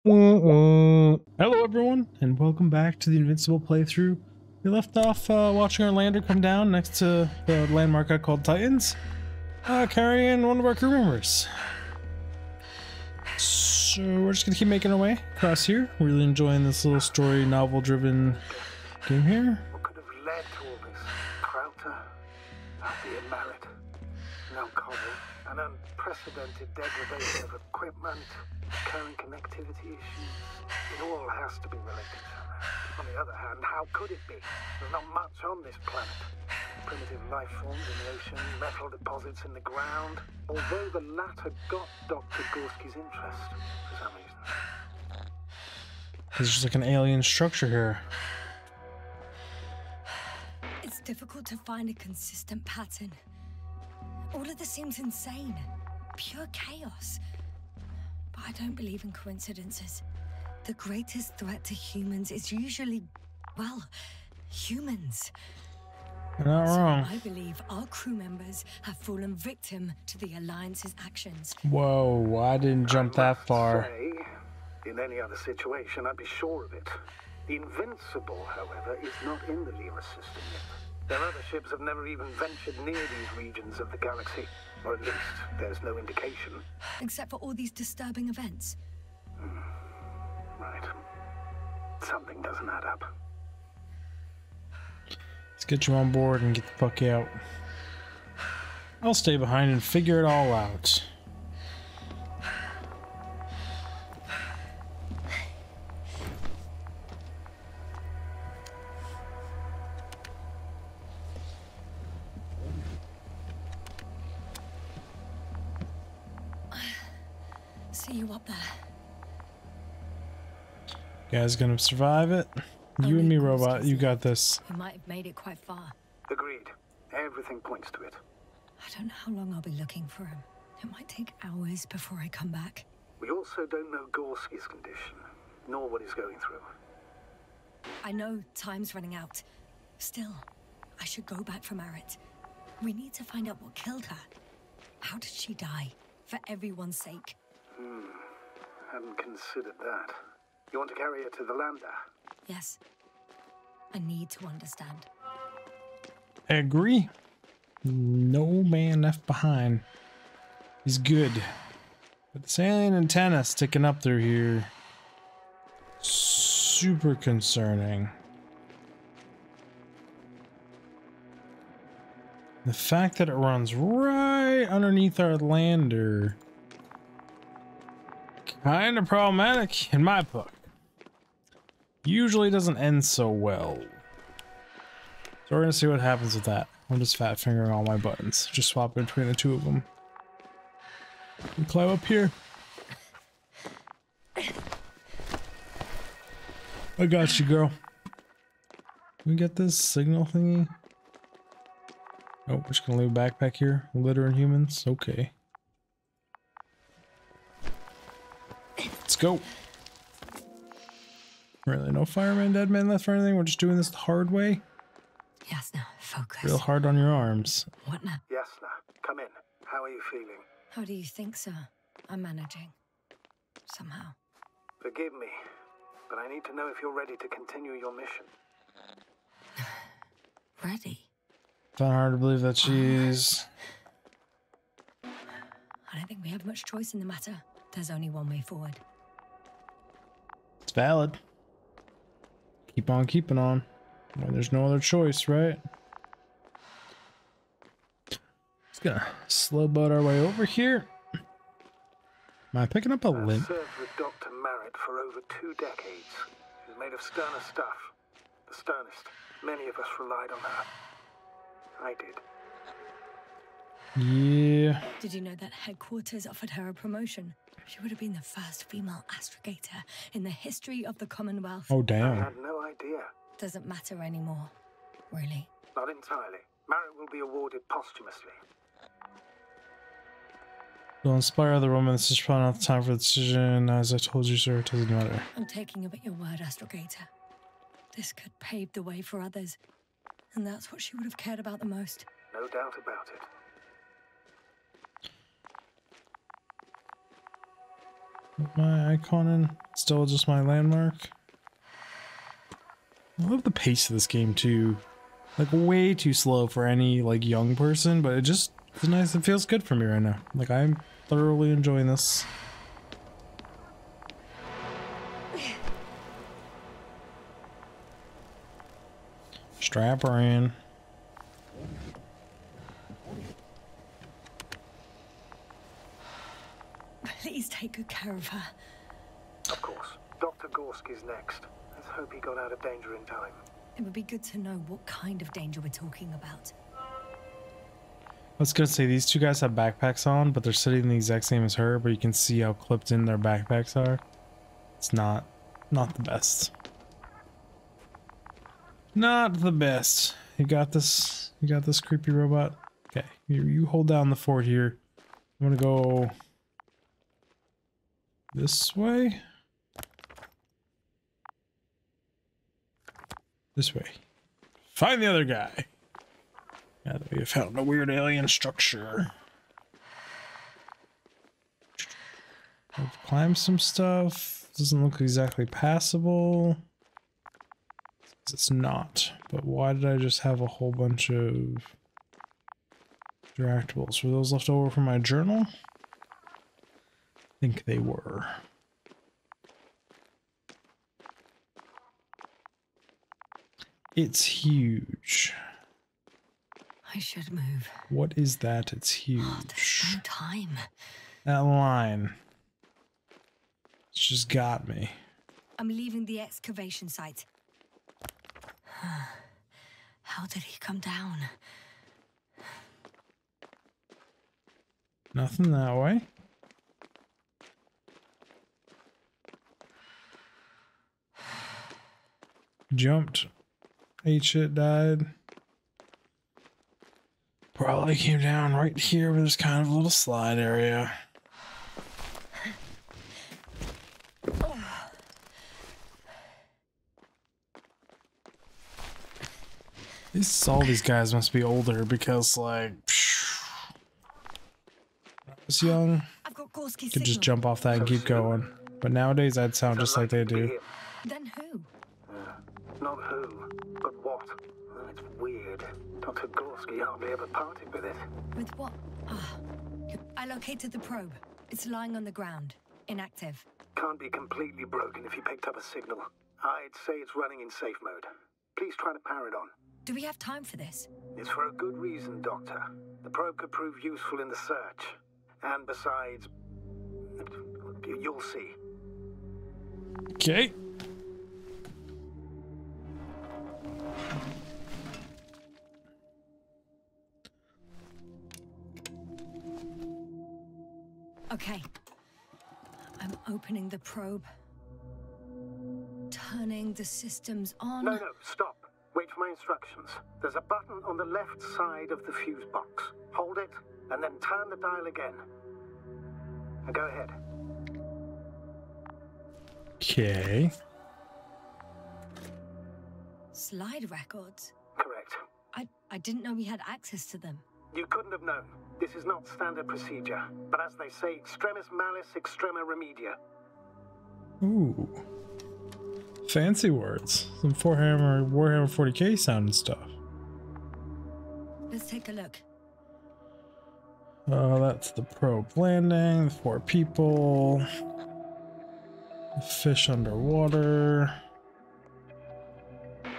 Hello everyone, and welcome back to the Invincible playthrough. We left off watching our lander come down next to the landmark I called Titans, carrying one of our crew members. So we're just gonna keep making our way across here. Really enjoying this little story novel-driven game here. What could have led to all this? Krauter, being married, no cover, an unprecedented degradation of equipment, current connectivity issues. It all has to be related. On the other hand, how could it be? There's not much on this planet. Primitive life forms in the ocean, metal deposits in the ground. Although the latter got Dr. Gorski's interest for some reason. There's just like an alien structure here. It's difficult to find a consistent pattern. All of this seems insane. Pure chaos. But I don't believe in coincidences. The greatest threat to humans is usually, well, humans. You're not wrong. I believe our crew members have fallen victim to the Alliance's actions. Whoa, I didn't jump that far. Say, in any other situation, I'd be sure of it. The Invincible, however, is not in the Lyra system yet. Their other ships have never even ventured near these regions of the galaxy. Or at least, there's no indication. Except for all these disturbing events. Right. Something doesn't add up. Let's get you on board and get the fuck out. I'll stay behind and figure it all out. See you up there. Guys gonna survive it? You and me, robot. You got this. We might have made it quite far. Agreed. Everything points to it. I don't know how long I'll be looking for him. It might take hours before I come back. We also don't know Gorski's condition, nor what he's going through. I know time's running out. Still, I should go back for Merit. We need to find out what killed her. How did she die? For everyone's sake. Hadn't considered that. You want to carry her to the lander? Yes. I need to understand. I agree. No man left behind. He's good. But this alien antenna sticking up through here. Super concerning. The fact that it runs right underneath our lander. Kind of problematic in my book. Usually doesn't end so well. So we're gonna see what happens with that. I'm just fat fingering all my buttons. Just swap between the two of them. We climb up here. I got you, girl. Can we get this signal thingy? Oh, we're just gonna leave a backpack here. Litter and humans. Okay. Let's go. Really, no fireman, dead man left or anything? We're just doing this the hard way? Yes, now, focus. Real hard on your arms. What now? Yasna, come in. How are you feeling? How do you think, sir? I'm managing. Somehow. Forgive me, but I need to know if you're ready to continue your mission. Ready? Found hard to believe that she's... I don't think we have much choice in the matter. There's only one way forward. It's valid. Keep on keeping on. Well, there's no other choice, right? Just gonna slow boat our way over here. Am I picking up a I've limp? served with Dr. Merritt for over 2 decades. She's made of sterner stuff. The sternest. Many of us relied on her. I did. Yeah. Did you know that headquarters offered her a promotion? She would have been the first female astrogator in the history of the Commonwealth. Oh, I damn. had no idea. Doesn't matter anymore, really. Not entirely. Merritt will be awarded posthumously. Don't inspire other women. This is probably not the time for the decision. As I told you, sir, it doesn't matter. I'm taking you at your word, astrogator. This could pave the way for others. And that's what she would have cared about the most. No doubt about it. Put my icon in. Still just my landmark. I love the pace of this game too. Like way too slow for any like young person, but it's nice. It feels good for me right now. Like I'm thoroughly enjoying this. Strap her in. Please take good care of her. Of course. Dr. Gorski's next. Let's hope he got out of danger in time. It would be good to know what kind of danger we're talking about. I was gonna say these two guys have backpacks on, but they're sitting the exact same as her, but you can see how clipped in their backpacks are. It's not the best. Not the best. You got this creepy robot. Okay, you hold down the fort here. I'm gonna go this way. This way. Find the other guy. Now that we have found a weird alien structure. I've climbed some stuff. Doesn't look exactly passable. It's not. But why did I just have a whole bunch of interactables? Were those left over from my journal? I think they were. It's huge. I should move. What is that? It's huge. Oh, there's no time. That line. It's just got me. I'm leaving the excavation site. How did he come down? Nothing that way. Jumped. Ate shit, died. Probably came down right here where there's kind of a little slide area. All these guys must be older because, like, when I was young, I've got Gorski's could just signal. jump off that and keep going. But nowadays, I'd sound just like they do. Then who? Not who, but what. It's weird. Dr. Gorski hardly ever parted with it. With what? I located the probe. It's lying on the ground. Inactive. Can't be completely broken if you picked up a signal. I'd say it's running in safe mode. Please try to power it on. Do we have time for this? It's for a good reason, Doctor. The probe could prove useful in the search. And besides, you'll see. Okay. Okay. I'm opening the probe. Turning the systems on. No, stop. Wait for my instructions. There's a button on the left side of the fuse box. Hold it, and then turn the dial again. Now go ahead. Okay. Slide records? Correct. I didn't know we had access to them. You couldn't have known. This is not standard procedure. But as they say, extremis malice, extrema remedia. Ooh. Fancy words. Some Warhammer 40k sounding stuff. Let's take a look. That's the probe landing, the 4 people. The fish underwater.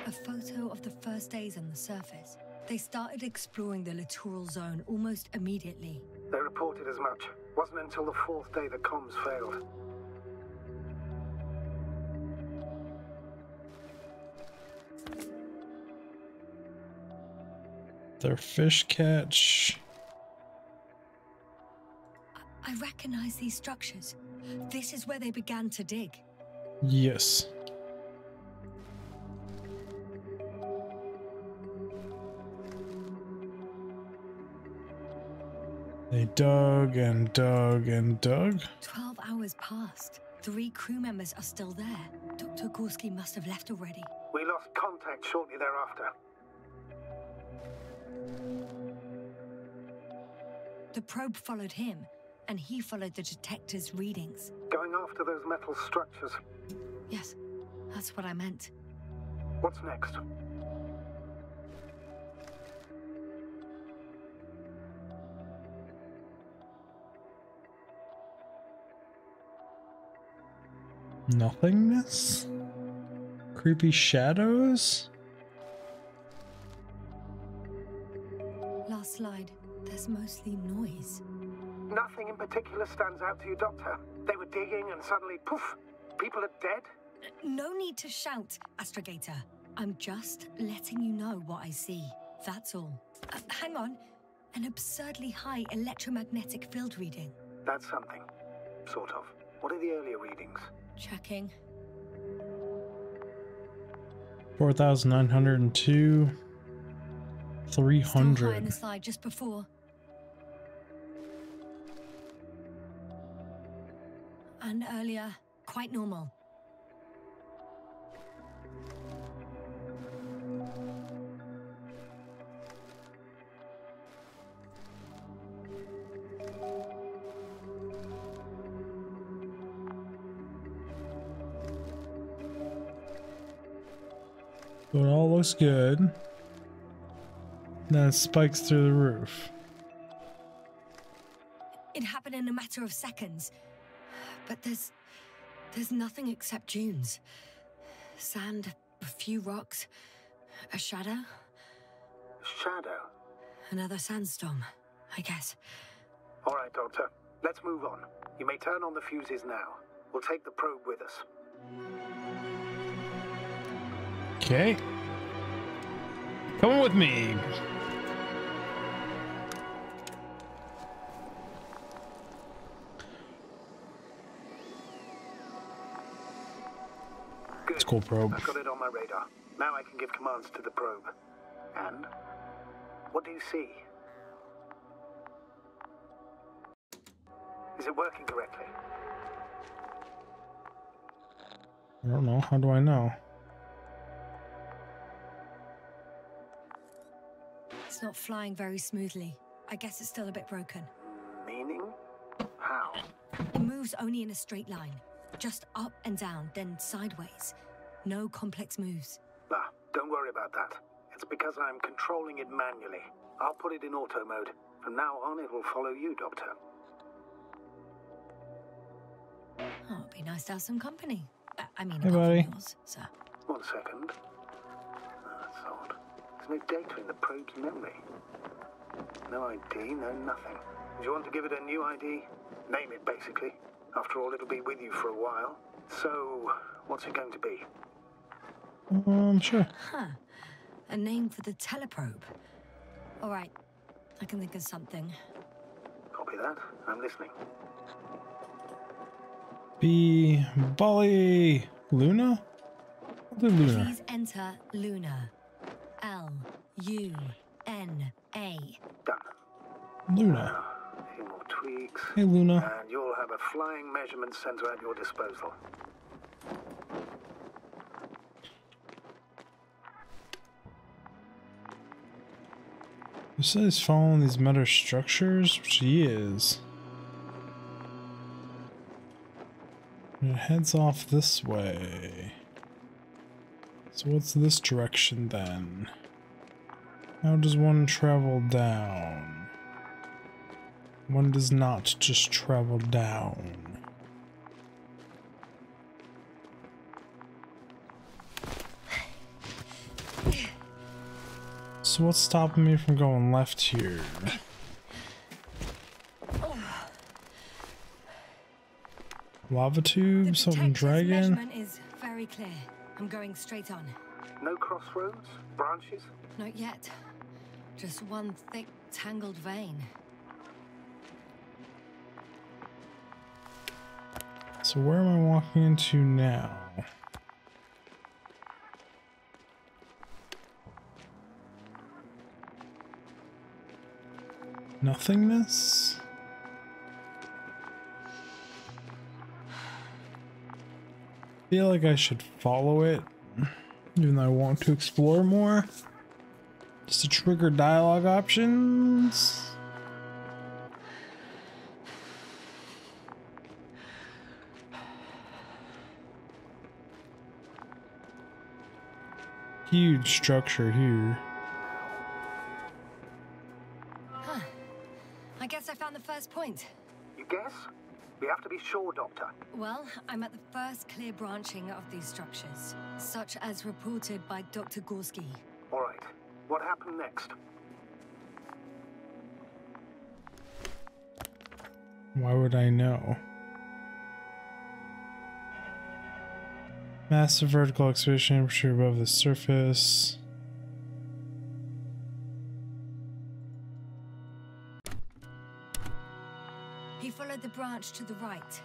A photo of the first days on the surface. They started exploring the littoral zone almost immediately. They reported as much. Wasn't until the 4th day the comms failed. Their fish catch. I recognize these structures. This is where they began to dig. Yes. They dug and dug and dug. 12 hours passed. 3 crew members are still there. Dr. Gorski must have left already. We lost contact shortly thereafter. The probe followed him. and he followed the detector's readings. Going after those metal structures. Yes, that's what I meant. What's next? Nothingness? Creepy shadows? Last slide. There's mostly noise. Nothing in particular stands out to you, Doctor? They were digging and suddenly, poof, people are dead? No need to shout, Astrogator. I'm just letting you know what I see. That's all. Hang on. An absurdly high electromagnetic field reading. That's something. Sort of. What are the earlier readings? Checking. 4,902. Still 300. high in the slide just before. And earlier, quite normal. So it all looks good. Then it spikes through the roof. It happened in a matter of seconds. But there's nothing except dunes. Sand, a few rocks, a shadow. Shadow? Another sandstorm, I guess. All right, Doctor. Let's move on. You may turn on the fuses now. We'll take the probe with us. Okay. Come with me. Good. It's a cool probe. I've got it on my radar. Now I can give commands to the probe. And? What do you see? Is it working correctly? I don't know. How do I know? It's not flying very smoothly. I guess it's still a bit broken. Meaning? How? It moves only in a straight line. Just up and down, then sideways. No complex moves. Ah, don't worry about that. It's because I'm controlling it manually. I'll put it in auto mode. From now on, it will follow you, Doctor. Oh, it'd be nice to have some company. I mean, Hey, apart buddy. from yours, sir. 1 second. That's odd. There's no data in the probe's memory. No ID, no nothing. Do you want to give it a new ID? Name it, basically. After all, it'll be with you for a while. So, what's it going to be? Sure. Huh. A name for the teleprobe. All right. I can think of something. Copy that. I'm listening. B. Bolly. Luna? What did Luna? Please enter Luna. L-U-N-A. Done. Luna. A few more tweaks. Hey, Luna. And you'll have a flying measurement center at your disposal. You said he's following these meta structures, which he is. And it heads off this way. So what's this direction then? How does one travel down? One does not just travel down. So what's stopping me from going left here? Lava tube, something dragon? Measurement is very clear. I'm going straight on. No crossroads? Branches? Not yet. Just one thick, tangled vein. So where am I walking into now? Nothingness? I feel like I should follow it, even though I want to explore more. Just to trigger dialogue options. huge structure here. Huh. I guess I found the first point. You guess? We have to be sure, Doctor. Well, I'm at the first clear branching of these structures, such as reported by Dr. Gorski. All right. What happened next? Why would I know? Massive vertical expansion temperature above the surface. He followed the branch to the right.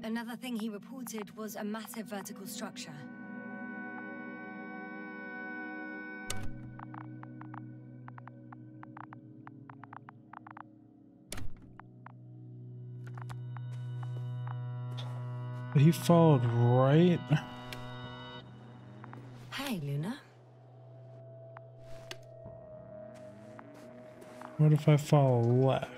Another thing he reported was a massive vertical structure. He followed right. Hey, Luna. What if I follow left?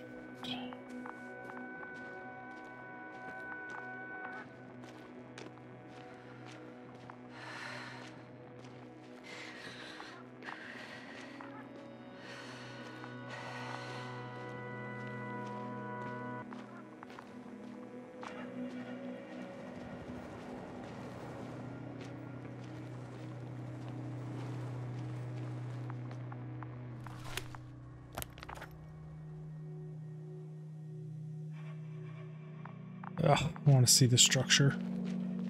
Ugh, I want to see the structure.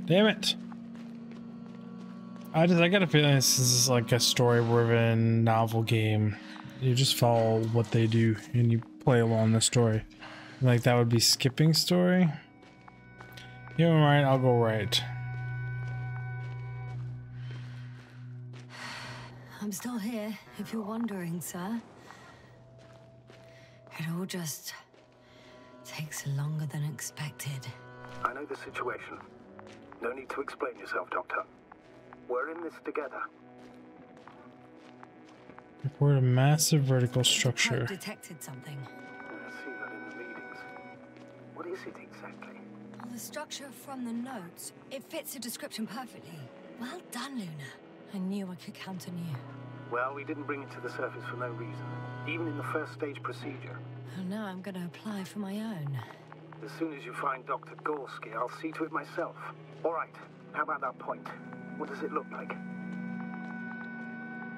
Damn it! I got a feeling this is like a story-driven novel game. You just follow what they do and you play along the story. Like that would be skipping story. You're right, I'll go right. I'm still here, if you're wondering, sir. It all just takes longer than expected. I know the situation. No need to explain yourself, Doctor. We're in this together. Report a massive vertical structure. I detected something. I see that in the readings. What is it exactly? Well, the structure from the notes, it fits the description perfectly. Well done, Luna. I knew I could count on you. Well, we didn't bring it to the surface for no reason. Even in the first stage procedure. And now I'm going to apply for my own. As soon as you find Dr. Gorski, I'll see to it myself. All right. How about that point? What does it look like?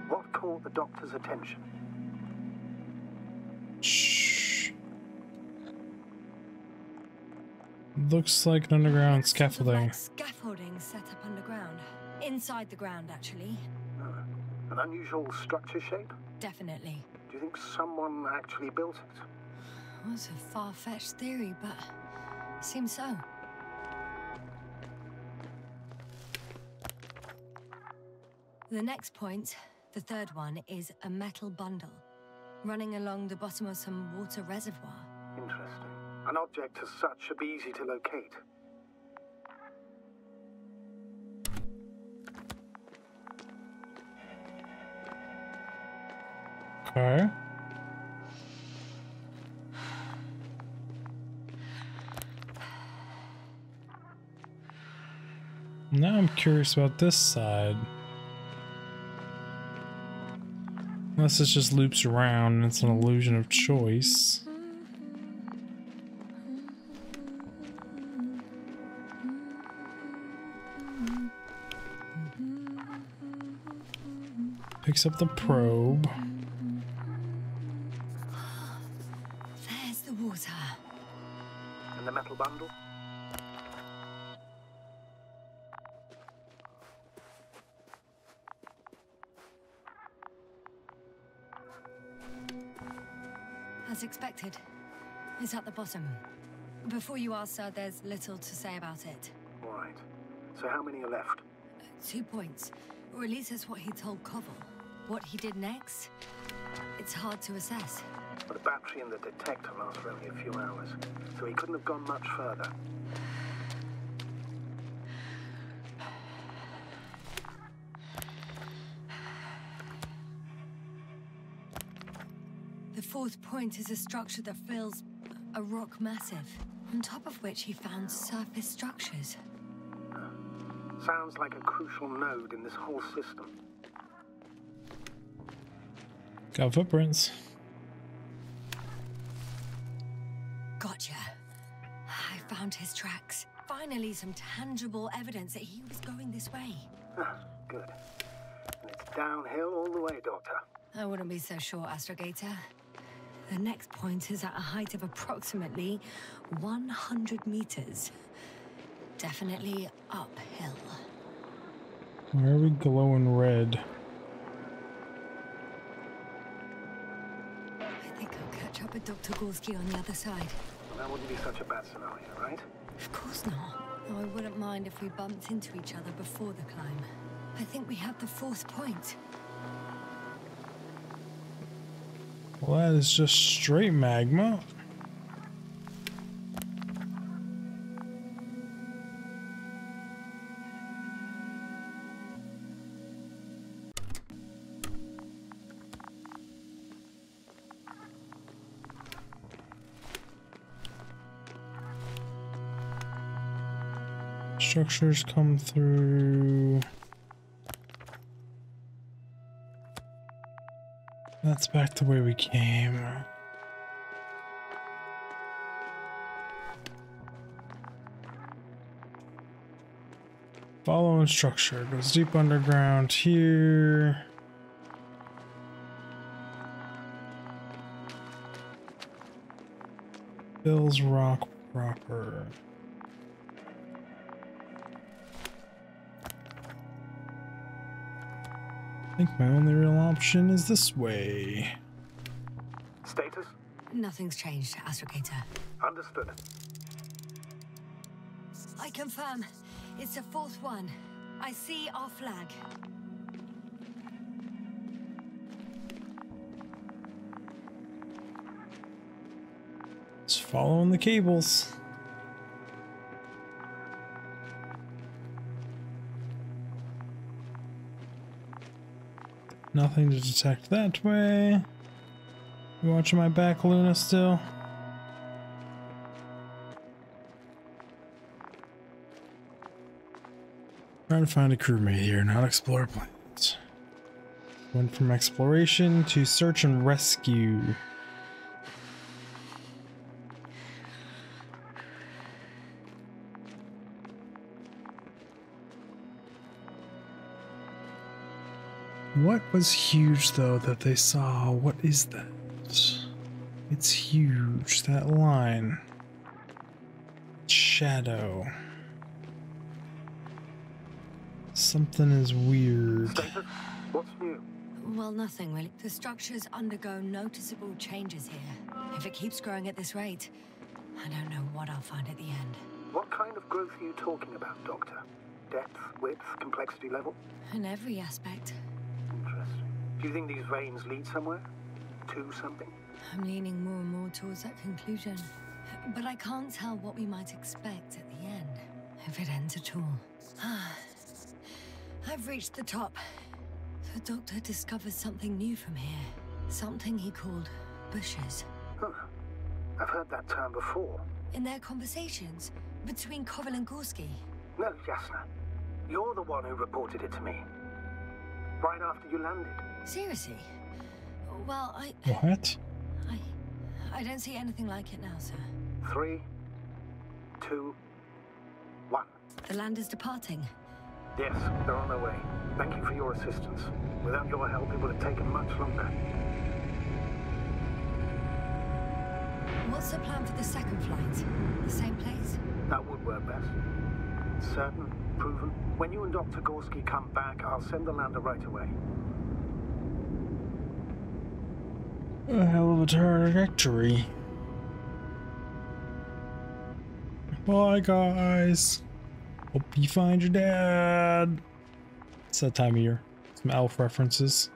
What caught the doctor's attention? Shh. Looks like an underground scaffolding. Scaffolding set up underground. Inside the ground, actually. An unusual structure shape? Definitely. Do you think someone actually built it? Well, it's a far-fetched theory, but seems so. The next point, the third one, is a metal bundle running along the bottom of some water reservoir. Interesting. An object as such should be easy to locate. Okay. Now I'm curious about this side. Unless it just loops around and it's an illusion of choice. Picks up the probe. There's the water. And the metal bundle? As expected. It's at the bottom. Before you ask, sir, there's little to say about it. All right. So how many are left? 2 points. Or at least that's what he told Koval. What he did next, it's hard to assess. But the battery and the detector last for only a few hours, so he couldn't have gone much further. The fourth point is a structure that fills a rock massive. on top of which he found surface structures. Sounds like a crucial node in this whole system. Got footprints. Gotcha. I found his tracks. Finally, some tangible evidence that he was going this way. Good. And it's downhill all the way, Doctor. I wouldn't be so sure, Astrogator. The next point is at a height of approximately 100 meters. Definitely uphill. Where are we glowing red? I think I'll catch up with Dr. Gorski on the other side. Well, that wouldn't be such a bad scenario, right? Of course not. Though I wouldn't mind if we bumped into each other before the climb. I think we have the fourth point. Well, that is just straight magma. Structures come through. That's back the way we came. Following structure goes deep underground here. Fills rock proper. I think my only real option is this way. Status? Nothing's changed, Astrogator. Understood. I confirm. It's the fourth one. I see our flag. Just following the cables. Nothing to detect that way. You watching my back, Luna, still? Trying to find a crewmate here, not explore planets. Went from exploration to search and rescue. What was huge, though, that they saw? What is that? It's huge, that line. Shadow. Something is weird. Status? What's new? Well, nothing really. The structures undergo noticeable changes here. If it keeps growing at this rate, I don't know what I'll find at the end. What kind of growth are you talking about, Doctor? Depth, width, complexity level? In every aspect. Interesting. Do you think these veins lead somewhere? To something? I'm leaning more and more towards that conclusion. But I can't tell what we might expect at the end, if it ends at all. I've reached the top. The Doctor discovers something new from here. Something he called bushes. Huh. I've heard that term before. In their conversations between Koval and Gorski. No, Jasna. You're the one who reported it to me. Right after you landed. Seriously? Well, What? I don't see anything like it now, sir. 3, 2, 1. The land is departing. Yes, they're on their way. Thank you for your assistance. Without your help, it would have taken much longer. What's the plan for the second flight? The same place? That would work best. Certain, proven. When you and Dr. Gorski come back, I'll send the lander right away. A hell of a trajectory. Bye, guys. Hope you find your dad. It's that time of year. Some elf references.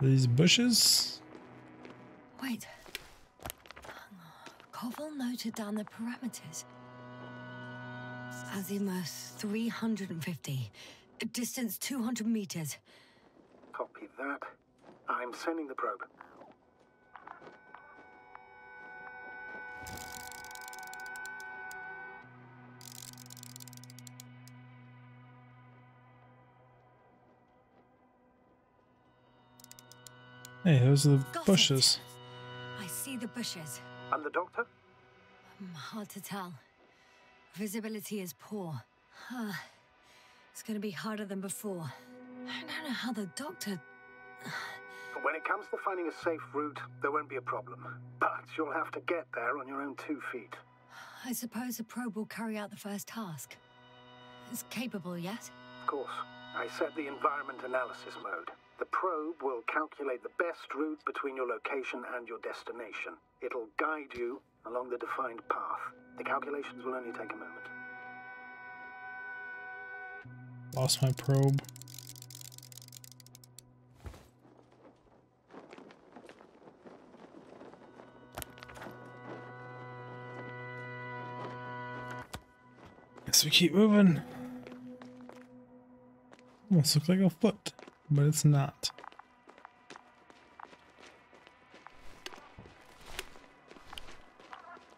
These bushes? Wait. Koval noted down the parameters. Azimuth 350. Distance 200 meters. Copy that. I'm sending the probe. Hey, those are the Got bushes. it. I see the bushes. And the doctor? Hard to tell. Visibility is poor. It's gonna be harder than before. I don't know how the doctor... When it comes to finding a safe route, there won't be a problem. But you'll have to get there on your own 2 feet. I suppose the probe will carry out the first task. It's capable yet? Of course. I set the environment analysis mode. The probe will calculate the best route between your location and your destination. It'll guide you along the defined path. The calculations will only take a moment. Lost my probe. Guess we keep moving. Almost looks like a foot, but it's not.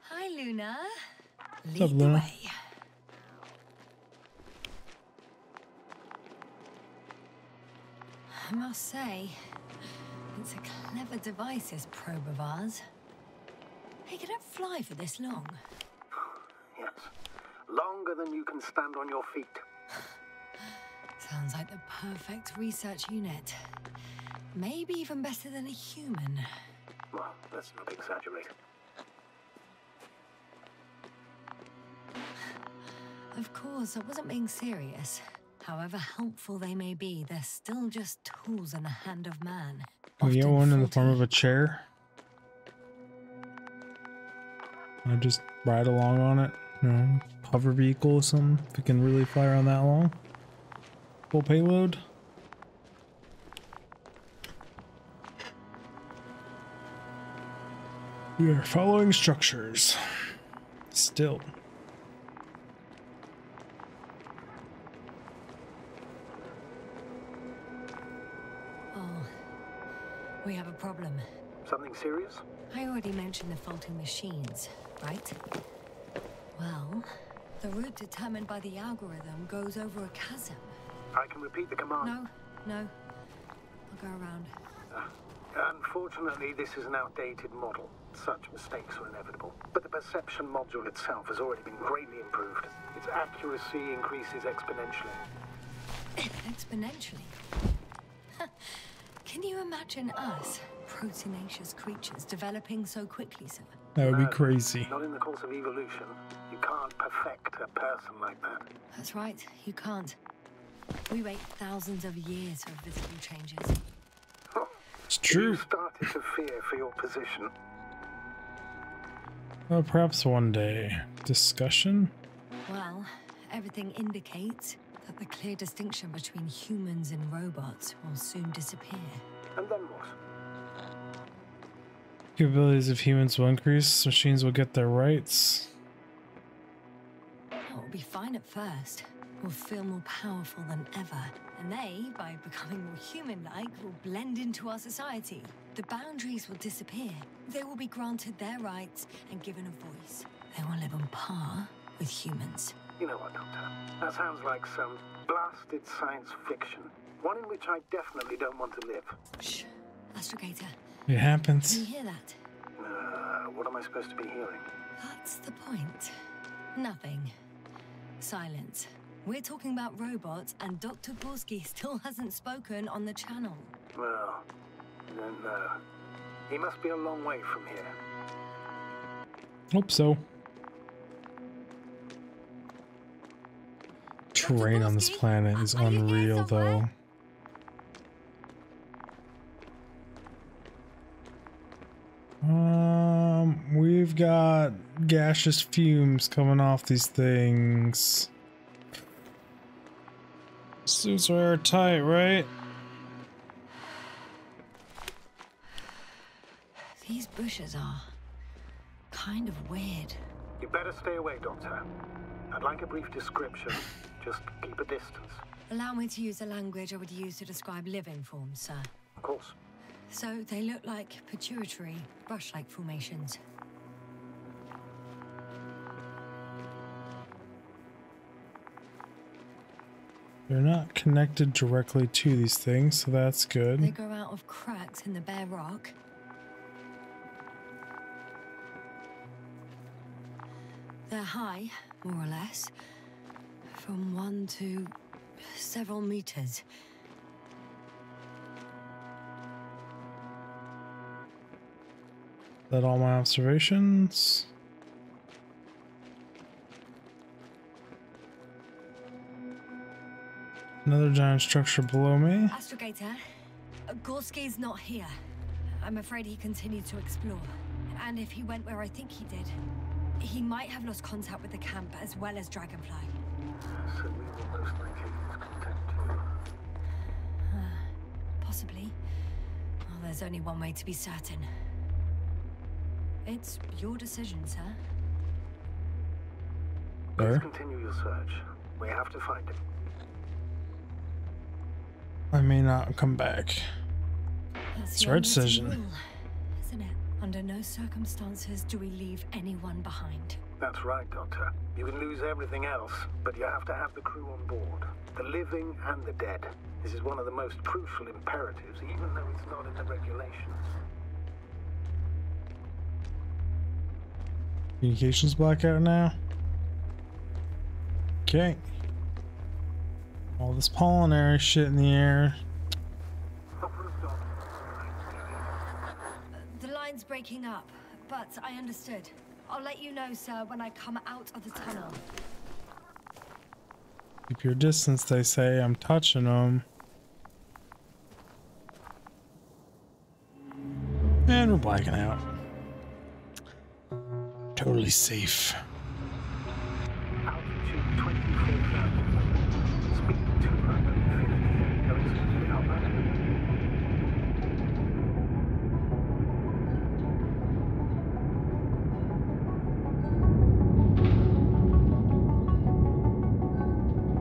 Hi, Luna. What's up, Lead the Luna? way. I must say, it's a clever device, this probe of ours. Hey, can it fly for this long? Yes. Longer than you can stand on your feet. Sounds like the perfect research unit. Maybe even better than a human. Well, let's not exaggerate. Of course, I wasn't being serious. However helpful they may be, they're still just tools in the hand of man. Can we get Often one in the form faulty. of a chair? I just ride along on it, you know, hover vehicle or something. If it can really fly around that long. Full payload. We are following structures. Still. Oh, we have a problem. Something serious? I already mentioned the faulty machines, right? Well, the route determined by the algorithm goes over a chasm. I can repeat the command. No. I'll go around. Unfortunately, this is an outdated model. Such mistakes are inevitable. But the perception module itself has already been greatly improved. Its accuracy increases exponentially. Exponentially. Can you imagine us, proteinaceous creatures, developing so quickly, sir? That would be No, crazy. Not in the course of evolution. You can't perfect a person like that. That's right, you can't. We wait thousands of years for visible changes. It's true. You started to fear for your position. Well, perhaps one day. Discussion? Well, everything indicates that the clear distinction between humans and robots will soon disappear. And then what? Capabilities of humans will increase. Machines will get their rights. It'll be fine at first. We'll feel more powerful than ever. And they, by becoming more human-like, will blend into our society. The boundaries will disappear. They will be granted their rights and given a voice. They will live on par with humans. You know what, Doctor? That sounds like some blasted science fiction. One in which I definitely don't want to live. Shh. Astrogator, It can happens. you hear that? What am I supposed to be hearing? That's the point. Nothing. Silence. We're talking about robots, and Dr. Gorski still hasn't spoken on the channel. Well, I don't know. He must be a long way from here. Hope so. Terrain on this planet is Are you here unreal, somewhere? though. We've got gaseous fumes coming off these things. Suits are airtight, right? These bushes are kind of weird. You better stay away, Doctor. I'd like a brief description. Just keep a distance. Allow me to use the language I would use to describe living forms, sir. Of course. So they look like pituitary, brush-like formations. They're not connected directly to these things, so that's good. They grow out of cracks in the bare rock. They're high, more or less, from 1 to several meters. That all my observations. Another giant structure below me. Astrogator, Gorski's not here. I'm afraid he continued to explore. And if he went where I think he did, he might have lost contact with the camp as well as Dragonfly. So we will most likely lose contact too. Possibly. Well, there's only one way to be certain. It's your decision, sir. Please continue your search. We have to find him. I may not come back. That's It's the our unwritten decision. rule, isn't it? Under no circumstances do we leave anyone behind. That's right, Doctor. You can lose everything else, but you have to have the crew on board. The living and the dead. This is one of the most crucial imperatives, even though it's not in the regulations. Communications blackout now. Okay. All this pollinary shit in the air. The line's breaking up, but I understood. I'll let you know, sir, when I come out of the tunnel. Keep your distance, they say. I'm touching them. And we're blacking out. Totally safe. Altitude 24,000. Speed 250. Going smoothly out there.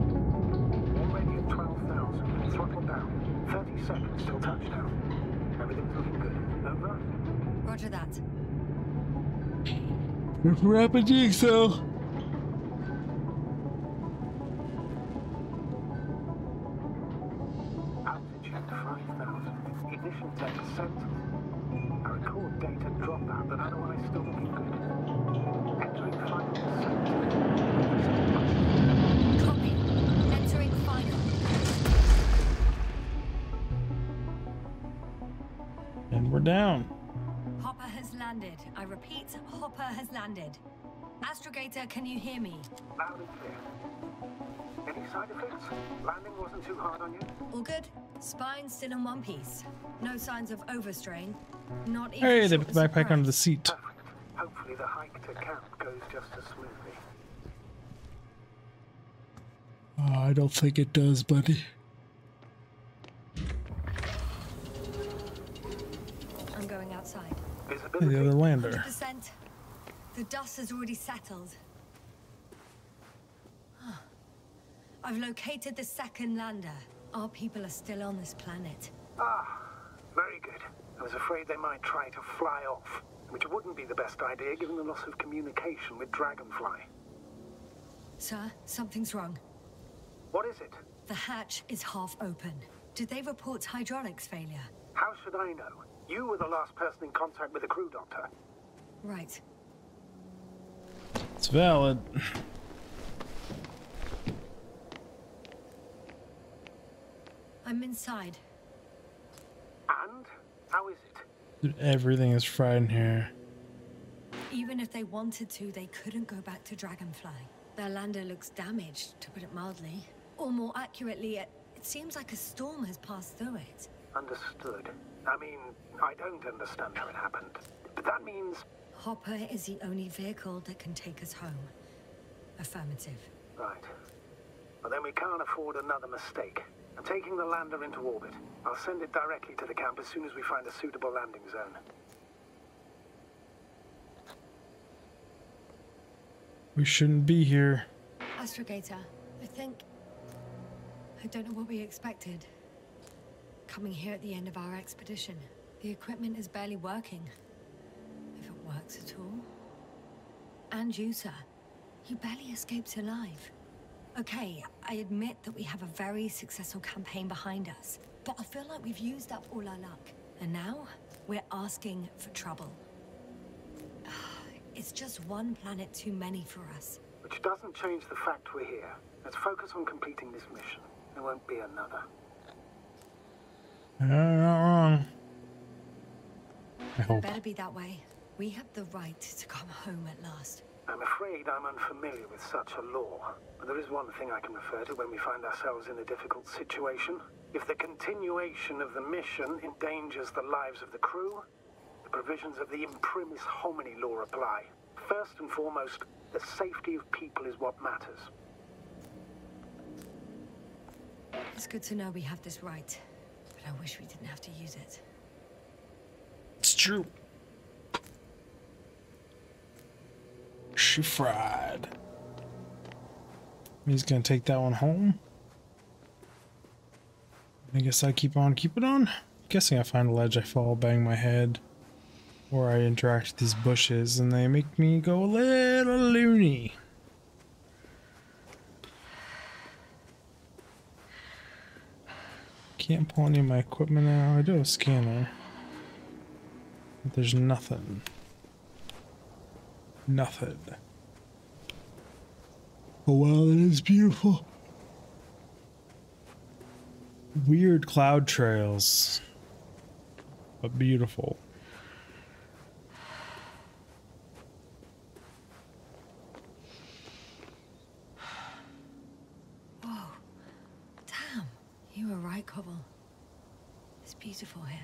Already at 12,000. Throttle down. 30 seconds till touchdown. Everything's looking good. Over? Roger that. Rapid jigsaw. Altitude 5,000. Ignition 10%. I record data dropout, but otherwise still looking good. Entering final descent. Copy. Entering final. And we're down. Hopper has landed. I repeat, Hopper has landed. Astrogator, can you hear me? Loud and clear. Any side effects? Landing wasn't too hard on you? All good? Spine still in one piece. No signs of overstrain. Not even Hey, they put short the of backpack under the surprise. seat. Perfect. Hopefully the hike to camp goes just as smoothly. I don't think it does, buddy. I'm going outside. Hey, Visibility. the other lander. 100%. The dust has already settled. I've located the second lander. Our people are still on this planet. Ah, very good. I was afraid they might try to fly off, which wouldn't be the best idea given the loss of communication with Dragonfly. Sir, something's wrong. What is it? The hatch is half open. Did they report hydraulics failure? How should I know? You were the last person in contact with the crew, Doctor. Right. It's valid. I'm inside. And? How is it? Dude, everything is fried in here. Even if they wanted to, they couldn't go back to Dragonfly. Their lander looks damaged, to put it mildly. Or more accurately, it seems like a storm has passed through it. Understood. I mean, I don't understand how it happened. But that means... Hopper is the only vehicle that can take us home. Affirmative. Right. Well, then we can't afford another mistake. I'm taking the lander into orbit. I'll send it directly to the camp as soon as we find a suitable landing zone. We shouldn't be here. Astrogator, I don't know what we expected. Coming here at the end of our expedition. The equipment is barely working. If it works at all. And you, sir. You barely escaped alive. Okay, I admit that we have a very successful campaign behind us, but I feel like we've used up all our luck. And now, we're asking for trouble. It's just one planet too many for us. Which doesn't change the fact we're here. Let's focus on completing this mission. There won't be another. Not wrong. I hope. Better be that way. We have the right to come home at last. I'm afraid I'm unfamiliar with such a law, but there is one thing I can refer to when we find ourselves in a difficult situation. If the continuation of the mission endangers the lives of the crew, the provisions of the imprimis homini law apply. First and foremost, the safety of people is what matters. It's good to know we have this right, but I wish we didn't have to use it. It's true. She fried. He's gonna take that one home. I guess I keep on keeping on. Guessing I find a ledge, I fall, bang my head, or I interact with these bushes and they make me go a little loony. Can't pull any of my equipment out. I do have a scanner, but there's nothing. Nothing. Oh wow, that is beautiful. Weird cloud trails, but beautiful. Whoa. Damn. You were right, Cobble. It's beautiful here.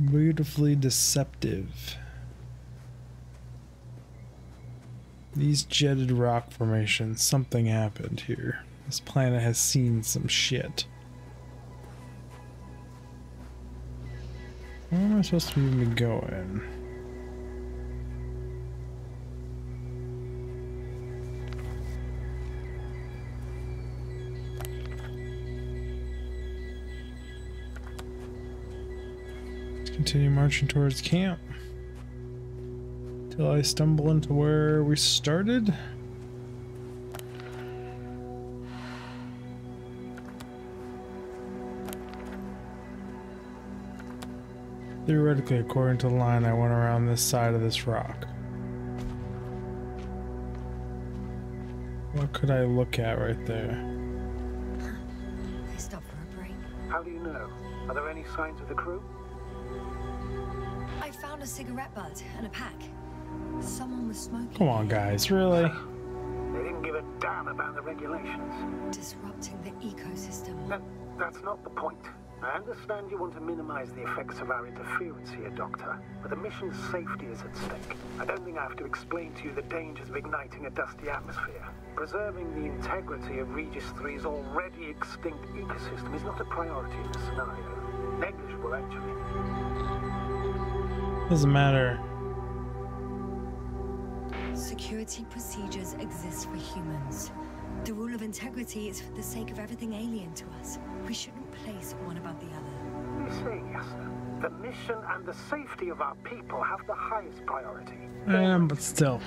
Beautifully deceptive. These jetted rock formations, something happened here. This planet has seen some shit. Where am I supposed to be going? Let's continue marching towards camp. Till I stumble into where we started. Theoretically, according to the line, I went around this side of this rock. What could I look at right there? They stopped for a break. How do you know? Are there any signs of the crew? I found a cigarette butt and a pack. Someone was smoking. Come on, guys, really? They didn't give a damn about the regulations. Disrupting the ecosystem. That's not the point. I understand you want to minimize the effects of our interference here, Doctor, but the mission's safety is at stake. I don't think I have to explain to you the dangers of igniting a dusty atmosphere. Preserving the integrity of Regis 3's already extinct ecosystem is not a priority in this scenario. Negligible, actually. Doesn't matter. Security procedures exist for humans. The rule of integrity is for the sake of everything alien to us. We shouldn't place one above the other. You say, yes, sir. The mission and the safety of our people have the highest priority. But still.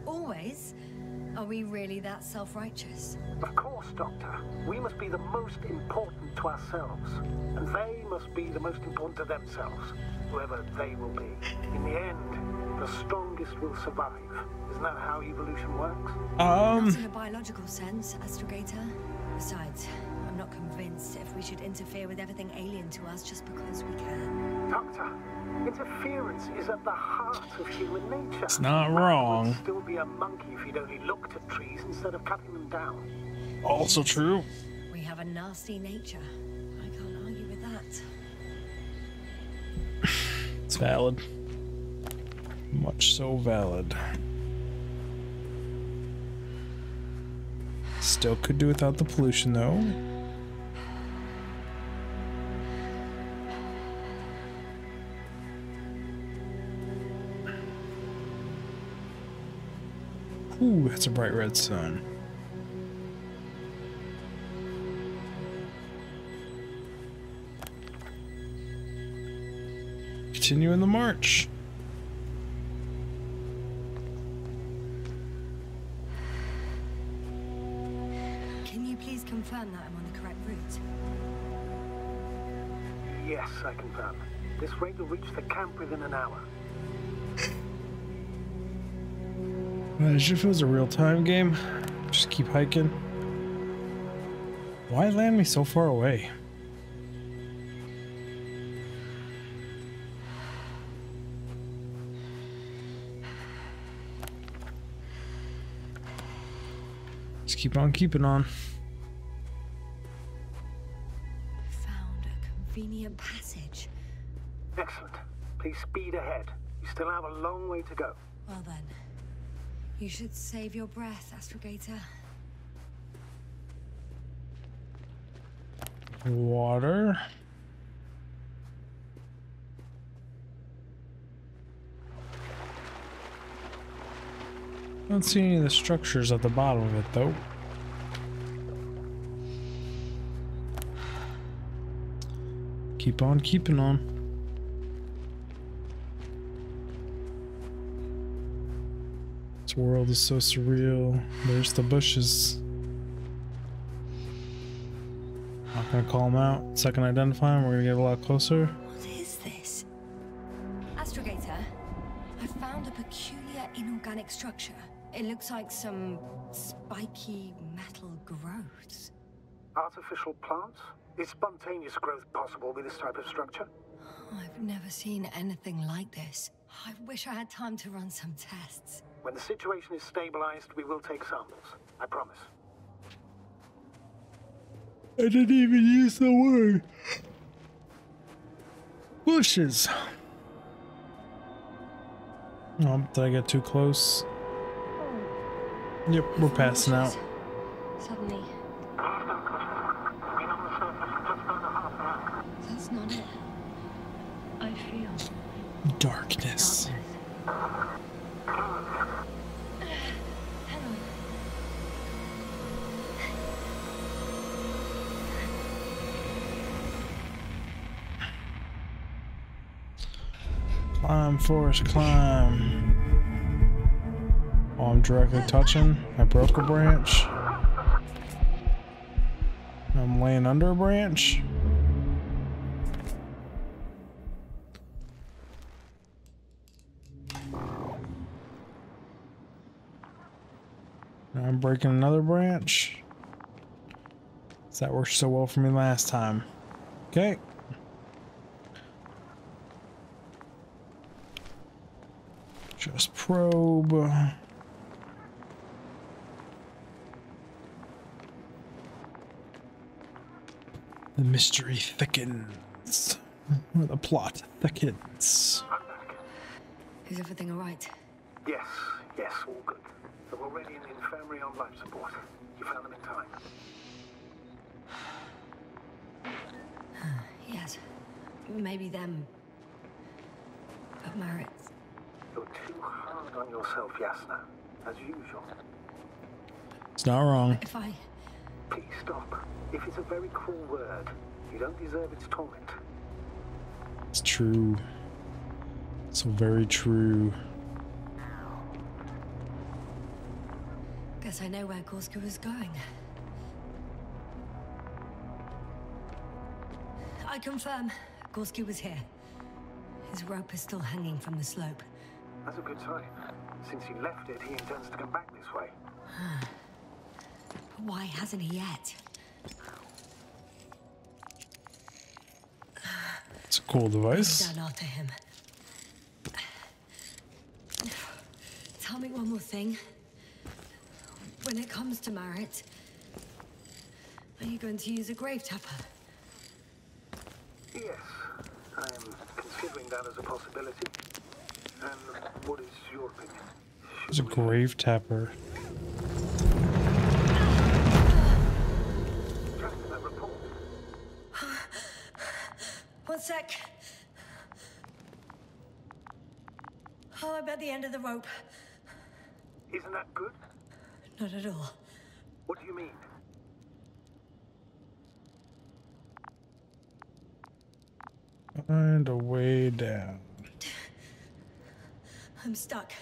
Always? Are we really that self-righteous? Of course, Doctor. We must be the most important to ourselves. And they must be the most important to themselves. Whoever they will be. In the end, the strongest will survive. Isn't that how evolution works? Not in a biological sense, Astrogator. Besides, I'm not convinced if we should interfere with everything alien to us just because we can. Doctor, interference is at the heart of human nature. It's not wrong. Man would still be a monkey if he'd only looked at trees instead of cutting them down. Also true. We have a nasty nature. I can't argue with that. It's valid. Much so valid. Still could do without the pollution though. Ooh, that's a bright red sun. Continuing the march. confirm that I'm on the correct route? Yes, I confirm. This rate will reach the camp within an hour. As if it was a real-time game. Just keep hiking. Why land me so far away? Just keep on keeping on. Found a convenient passage. Excellent. Please speed ahead. You still have a long way to go. Well then, you should save your breath, Astrogator. Water. Don't see any of the structures at the bottom of it though. Keep on keeping on. This world is so surreal. There's the bushes. Not gonna call them out. Second identify them, we're gonna get a lot closer. What is this? Astrogator, I found a peculiar inorganic structure. It looks like some spiky metal growths. Artificial plants? Is spontaneous growth possible with this type of structure? I've never seen anything like this. I wish I had time to run some tests. When the situation is stabilized, we will take samples. I promise. I didn't even use the word. Bushes. Oh, did I get too close? Yep, we're passing out. Suddenly. That's not it. I feel Darkness. Climb, forest, climb. Oh, I'm directly touching. I broke a branch. I'm laying under a branch. Now I'm breaking another branch. That worked so well for me last time. Okay. Just probe. The mystery thickens. Or the plot thickens. Is everything alright? Yes, all good. They're already in the infirmary on life support. You found them in time. Yes. Maybe them. But Marit. You're too hard on yourself, Yasna, as usual. It's not wrong. If I... Please stop. If it's a very cruel word, you don't deserve its torment. It's true. So very true. Guess I know where Gorska was going. I confirm, Gorski was here. His rope is still hanging from the slope. That's a good sign. Since he left it, he intends to come back this way. But why hasn't he yet? It's a cool device. Down after him. Tell me one more thing. When it comes to Marit, are you going to use a grave tapper? Yes, I'm considering that as a possibility. And what is your opinion? There's a grave tapper. Check that report. One sec. Oh, I'm at the end of the rope. Isn't that good? Not at all. What do you mean? Find a way down. I'm stuck.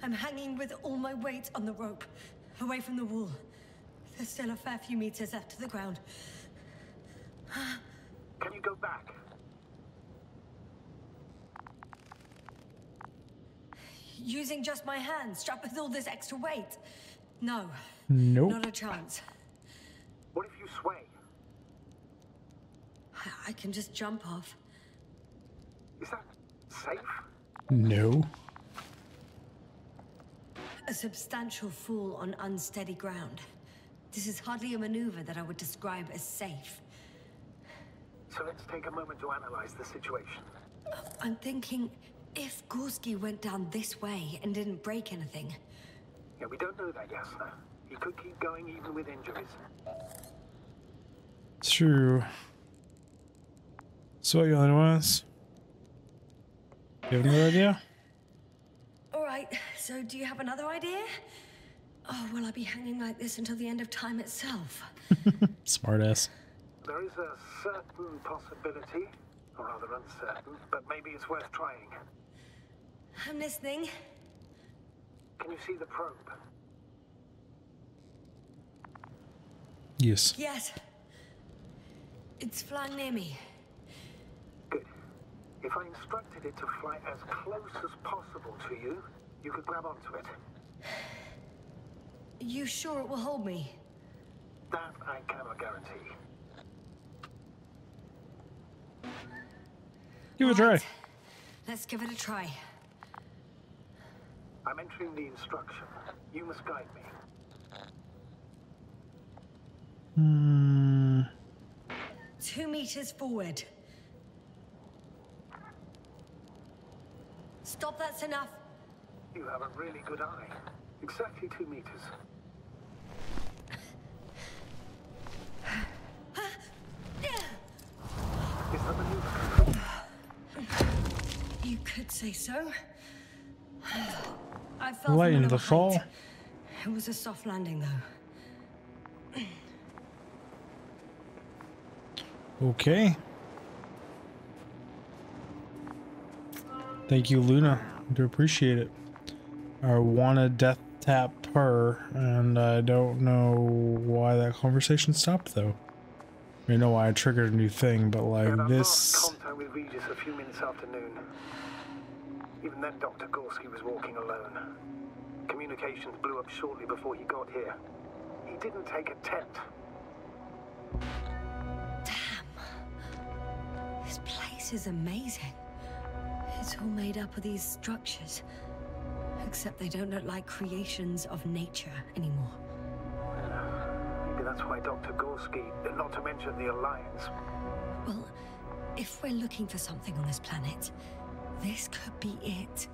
I'm hanging with all my weight on the rope, away from the wall. There's still a fair few meters left to the ground. Can you go back? Using just my hands, strapped with all this extra weight? No. Nope. Not a chance. What if you sway? I can just jump off. Is that safe? No. A substantial fall on unsteady ground. This is hardly a maneuver that I would describe as safe. So let's take a moment to analyze the situation. I'm thinking, if Gorski went down this way and didn't break anything... Yeah, we don't know that, Yasna. He could keep going even with injuries. It's true. So what, you was? You have another idea? Alright, so do you have another idea? Oh, will I be hanging like this until the end of time itself? Smartass. There is a certain possibility, or rather uncertain, but maybe it's worth trying. I'm listening. Can you see the probe? Yes. Yes. It's flying near me. Good. If I instructed it to fly as close as possible to you, you could grab onto it. You sure it will hold me? That I cannot guarantee. Give it a try. Right. Let's give it a try. I'm entering the instruction. You must guide me. 2 meters forward. Stop, that's enough. You have a really good eye. Exactly 2 meters. Is the maneuver complete? You could say so. I fell Light from into another the fall. height. It was a soft landing, though. Okay. Thank you, Luna. I do appreciate it. I want to death tap her, and I don't know why that conversation stopped, though. I know why I triggered a new thing, but We had like our this... last contact with Regis a few minutes after noon. Even then, Dr. Gorski was walking alone. Communications blew up shortly before he got here. He didn't take a tent. Damn. This place is amazing. It's all made up of these structures. Except they don't look like creations of nature anymore. Maybe that's why Dr. Gorski, not to mention the Alliance. Well, if we're looking for something on this planet, this could be it.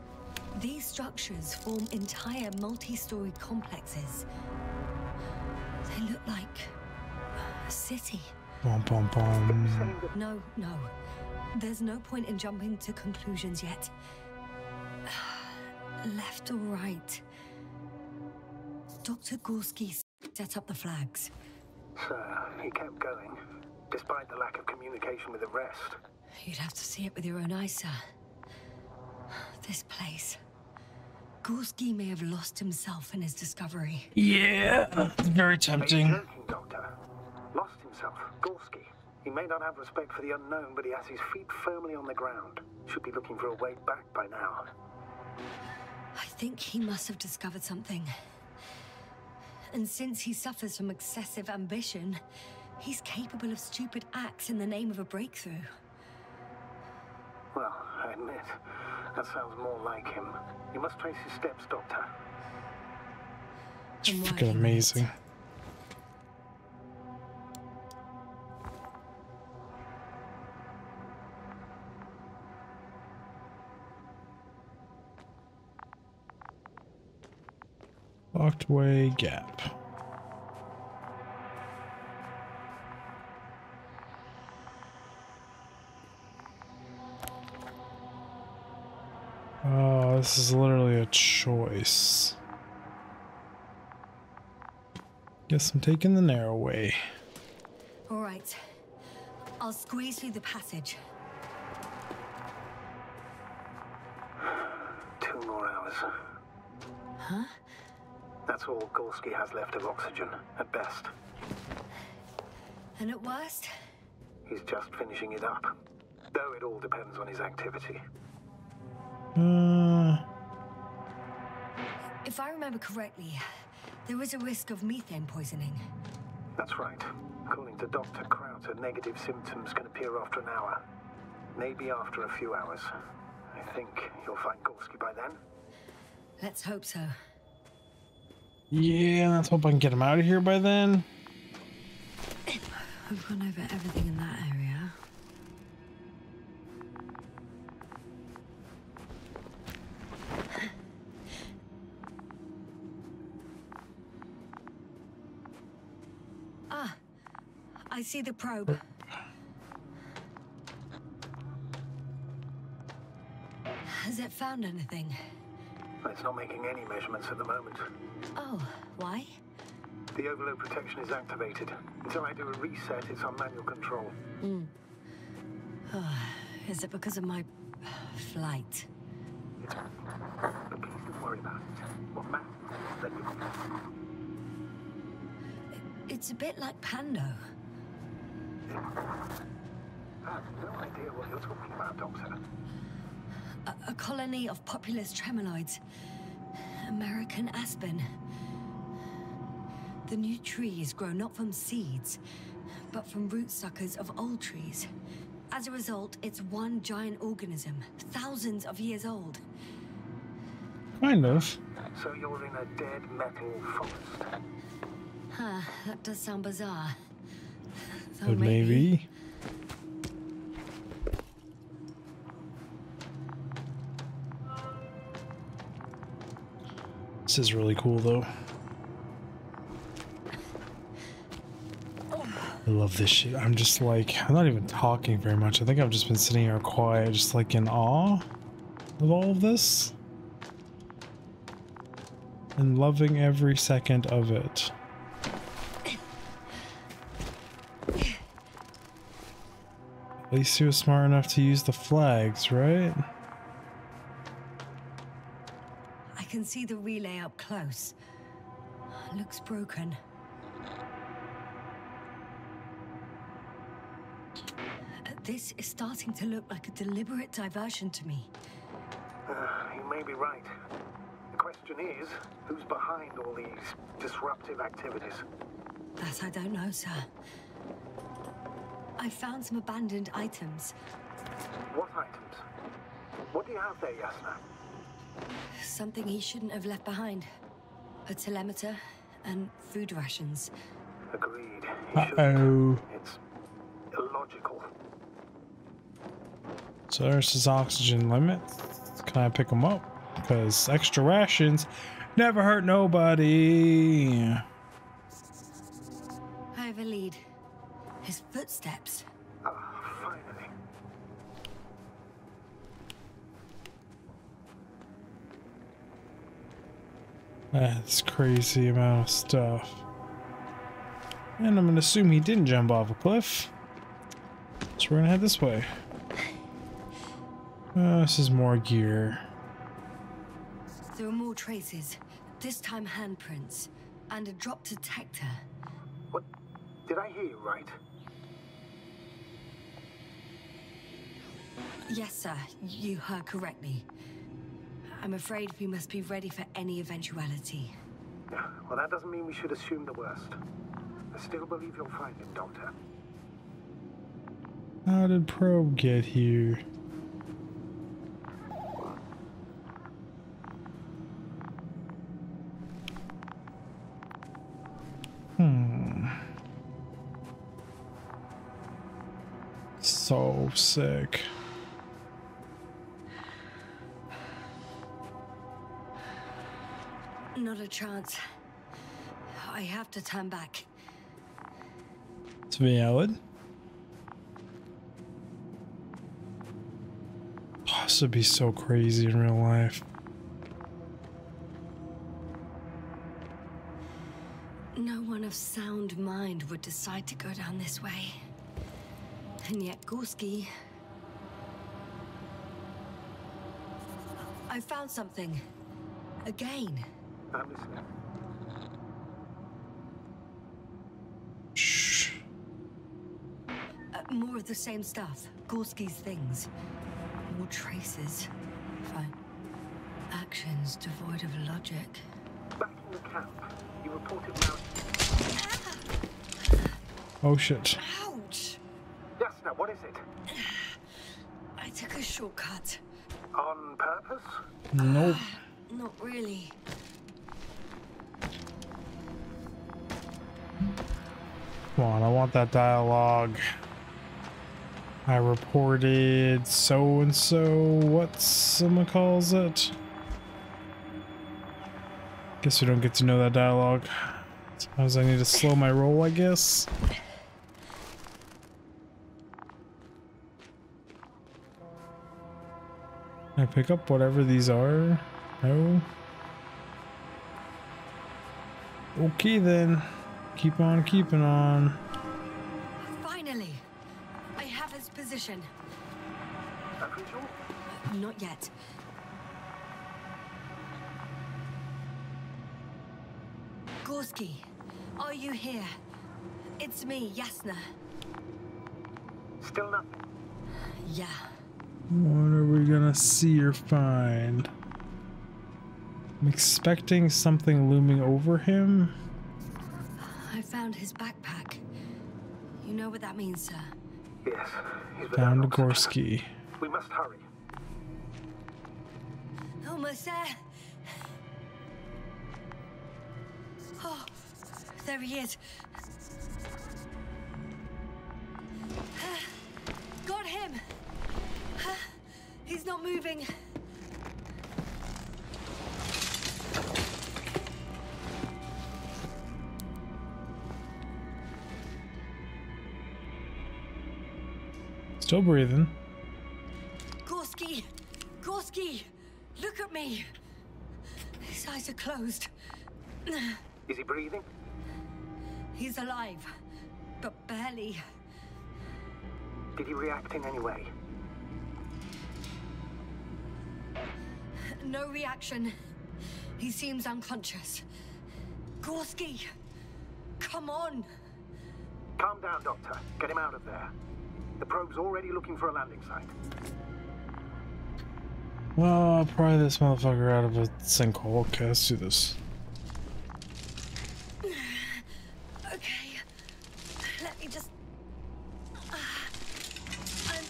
These structures form entire multi-story complexes. They look like a city. Bum, bum, bum. No. There's no point in jumping to conclusions yet. Left or right? Dr. Gorski set up the flags. So, he kept going, despite the lack of communication with the rest. You'd have to see it with your own eyes, sir. This place. Gorski may have lost himself in his discovery. Yeah, very Are you tempting. joking, Doctor? Lost himself, Gorski. He may not have respect for the unknown, but he has his feet firmly on the ground. Should be looking for a way back by now. I think he must have discovered something. And since he suffers from excessive ambition, he's capable of stupid acts in the name of a breakthrough. Well, I admit, that sounds more like him. You must trace his steps, Doctor. It's I'm freaking working on it. amazing. Locked way gap. Oh, this is literally a choice. Guess I'm taking the narrow way. All right. I'll squeeze through the passage. 2 more hours. Huh? That's all Gorski has left of oxygen, at best. And at worst? He's just finishing it up. Though it all depends on his activity. If I remember correctly, there is a risk of methane poisoning. That's right. According to Dr. Krauter, negative symptoms can appear after an hour. Maybe after a few hours. I think you'll find Gorski by then. Let's hope so. Yeah, let's hope I can get him out of here by then. I've gone over everything in that area. Ah, I see the probe. Has it found anything? It's not making any measurements at the moment. Oh, why? The overload protection is activated. Until I do a reset, it's on manual control. Is it because of my flight? But please don't worry about it. What matters is that It's a bit like Pando. I have no idea what you're talking about, Doctor. A colony of populous tremoloids. American aspen. The new trees grow not from seeds, but from rootsuckers of old trees. As a result, it's one giant organism, thousands of years old. Kind of. So you're in a dead metal forest. Huh, that does sound bizarre. So But maybe. This is really cool though. I love this shit. I'm just like, I'm not even talking very much. I think I've just been sitting here quiet, just like in awe of all of this. And loving every second of it. At least he was smart enough to use the flags, right? I can see the relay up close. Looks broken. This is starting to look like a deliberate diversion to me. You may be right. The question is, who's behind all these disruptive activities? That I don't know, sir. I found some abandoned items. What items? What do you have there, Yasna? Something he shouldn't have left behind. A telemeter and food rations. Agreed. Uh-oh. It's illogical. So there's his oxygen limit. Can I pick him up? Because extra rations never hurt nobody. I have a lead. His footsteps. Finally. That's crazy amount of stuff. And I'm gonna assume he didn't jump off a cliff. So we're gonna head this way. This is more gear. There are more traces. This time handprints. And a drop detector. What? Did I hear you right? Yes, sir. You heard correctly. I'm afraid we must be ready for any eventuality. Well, that doesn't mean we should assume the worst. I still believe you'll find him, Doctor. How did Probe get here? So sick. Not a chance. I have to turn back. It's valid. Oh, this would be so crazy in real life. No one of sound mind would decide to go down this way. And yet Gorski... I found something. Again. I'm listening. More of the same stuff. Gorski's things. More traces. Fine. Actions devoid of logic. Back in the camp, you reported now. Oh shit. Ouch! Yes, now what is it? I took a shortcut. On purpose? Nope. Not really. Come on, I want that dialogue. I reported so and so. What someone calls it? Guess we don't get to know that dialogue. Sometimes I need to slow my roll, I guess. Can I pick up whatever these are? No. Okay then. Keep on keeping on. Finally! I have his position. That visual? Not yet. Gorski, are you here? It's me, Yasna. Still nothing. Yeah. What are we gonna see or find? I'm expecting something looming over him. I found his backpack. You know what that means, sir? Yes, he's Found without oxygen. Gorski. We must hurry. Almost there. Oh, there he is. Got him. He's not moving. Still breathing. Gorski! Gorski! Look at me! His eyes are closed. Is he breathing? He's alive, but barely. Did he react in any way? No reaction. He seems unconscious. Gorski! Come on! Calm down, Doctor. Get him out of there. The probe's already looking for a landing site. Well, I'll pry this motherfucker out of a sinkhole. Okay, let's do this. Okay. Let me just... I'm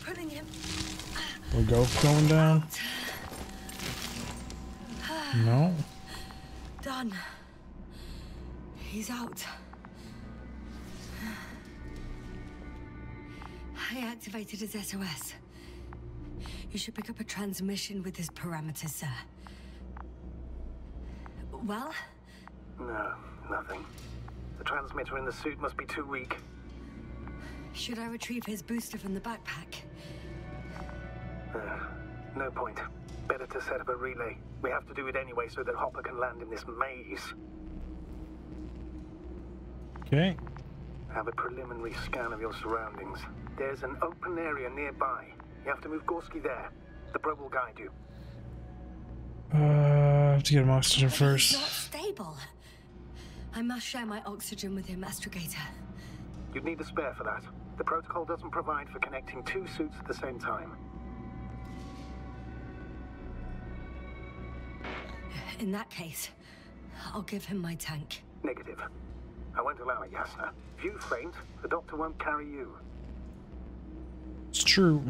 putting him... We go going down? No. Done. He's out. I activated his SOS. You should pick up a transmission with his parameters, sir. Well? No, nothing. The transmitter in the suit must be too weak. Should I retrieve his booster from the backpack? No point. Better to set up a relay. We have to do it anyway so that Hopper can land in this maze. Okay. Have a preliminary scan of your surroundings. There's an open area nearby. You have to move Gorski there. The probe will guide you. I have to get him oxygen first. He's not stable. I must share my oxygen with him, Astrogator. You'd need a spare for that. The protocol doesn't provide for connecting two suits at the same time. In that case, I'll give him my tank. Negative. I won't allow it, Yasna. If you faint, the doctor won't carry you. It's true.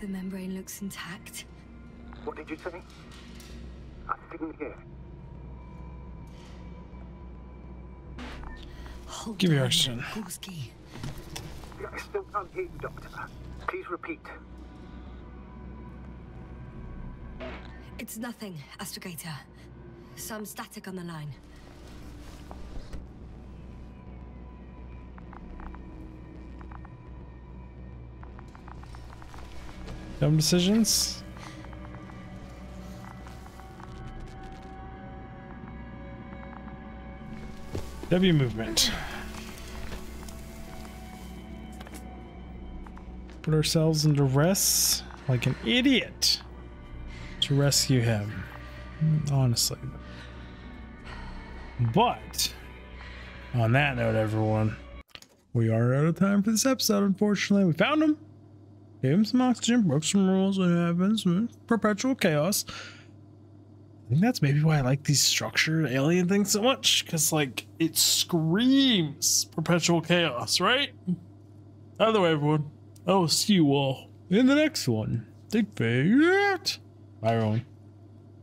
The membrane looks intact. What did you say? I didn't hear. Hold Give me on, oxygen. Gorski. I still can't hear you, Doctor. Please repeat. It's nothing, Astrogator. Some static on the line. Dumb decisions. W movement. Put ourselves into rest like an idiot to rescue him. Honestly. But on that note, everyone, we are out of time for this episode, unfortunately. We found him, gave him some oxygen, broke some rules, and happens perpetual chaos. I think that's maybe why I like these structured alien things so much, because like it screams perpetual chaos, right? Either way, everyone, I will see you all in the next one. Digfig. Bye, everyone.